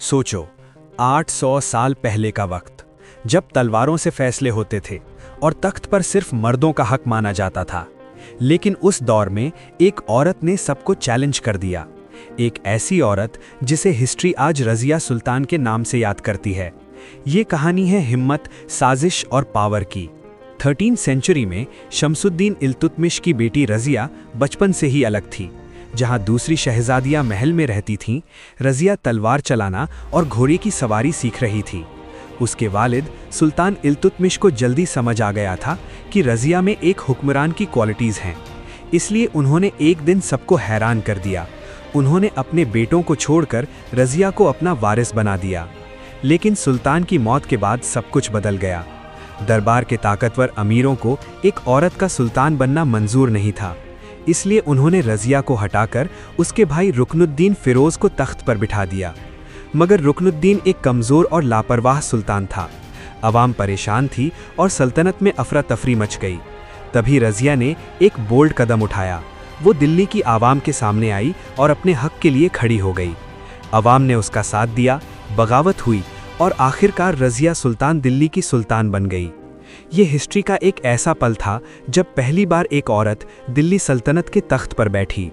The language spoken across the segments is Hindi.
सोचो, 800 साल पहले का वक्त, जब तलवारों से फैसले होते थे और तख्त पर सिर्फ मर्दों का हक माना जाता था। लेकिन उस दौर में एक औरत ने सबको चैलेंज कर दिया। एक ऐसी औरत जिसे हिस्ट्री आज रज़िया सुल्तान के नाम से याद करती है। ये कहानी है हिम्मत, साजिश और पावर की। 13वीं सेंचुरी में शमसुद्दीन इल्तुतमिश की बेटी रज़िया बचपन से ही अलग थी। जहां दूसरी शहजादियां महल में रहती थीं, रज़िया तलवार चलाना और घोड़े की सवारी सीख रही थी। उसके वालिद सुल्तान इल्तुतमिश को जल्दी समझ आ गया था कि रज़िया में एक हुक्मरान की क्वालिटीज़ हैं। इसलिए उन्होंने एक दिन सबको हैरान कर दिया। उन्होंने अपने बेटों को छोड़कर रज़िया को अपना वारिस बना दिया। लेकिन सुल्तान की मौत के बाद सब कुछ बदल गया। दरबार के ताकतवर अमीरों को एक औरत का सुल्तान बनना मंजूर नहीं था। इसलिए उन्होंने रज़िया को हटाकर उसके भाई रुकनुद्दीन फिरोज़ को तख्त पर बिठा दिया। मगर रुकनुद्दीन एक कमज़ोर और लापरवाह सुल्तान था। अवाम परेशान थी और सल्तनत में अफरा तफरी मच गई। तभी रज़िया ने एक बोल्ड कदम उठाया। वो दिल्ली की आवाम के सामने आई और अपने हक के लिए खड़ी हो गई। अवाम ने उसका साथ दिया, बगावत हुई और आखिरकार रज़िया सुल्तान दिल्ली की सुल्तान बन गई। ये हिस्ट्री का एक ऐसा पल था जब पहली बार एक औरत दिल्ली सल्तनत के तख्त पर बैठी।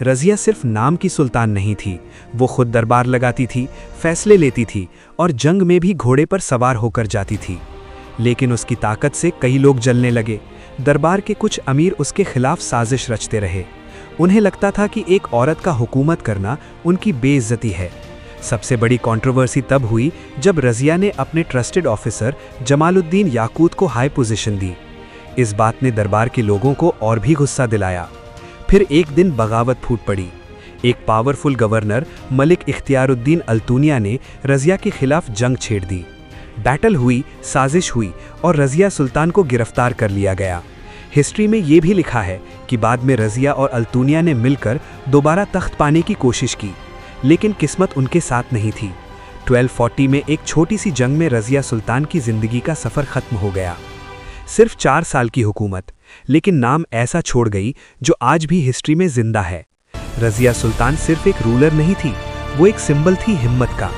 रज़िया सिर्फ नाम की सुल्तान नहीं थी, वो खुद दरबार लगाती थी, फैसले लेती थी और जंग में भी घोड़े पर सवार होकर जाती थी। लेकिन उसकी ताकत से कई लोग जलने लगे। दरबार के कुछ अमीर उसके खिलाफ साजिश रचते रहे। उन्हें लगता था कि एक औरत का हुकूमत करना उनकी बेइज्जती है। सबसे बड़ी कंट्रोवर्सी तब हुई जब रज़िया ने अपने ट्रस्टेड ऑफिसर जमालुद्दीन याकूत को हाई पोजीशन दी। इस बात ने दरबार के लोगों को और भी गुस्सा दिलाया। फिर एक दिन बगावत फूट पड़ी। एक पावरफुल गवर्नर मलिक इख्तियारुद्दीन अल्तूनिया ने रज़िया के खिलाफ जंग छेड़ दी। बैटल हुई, साजिश हुई और रज़िया सुल्तान को गिरफ्तार कर लिया गया। हिस्ट्री में ये भी लिखा है कि बाद में रज़िया और अल्तूनिया ने मिलकर दोबारा तख्त पाने की कोशिश की, लेकिन किस्मत उनके साथ नहीं थी। 1240 में एक छोटी सी जंग में रज़िया सुल्तान की जिंदगी का सफ़र ख़त्म हो गया। सिर्फ 4 साल की हुकूमत, लेकिन नाम ऐसा छोड़ गई जो आज भी हिस्ट्री में जिंदा है। रज़िया सुल्तान सिर्फ एक रूलर नहीं थी, वो एक सिंबल थी हिम्मत का।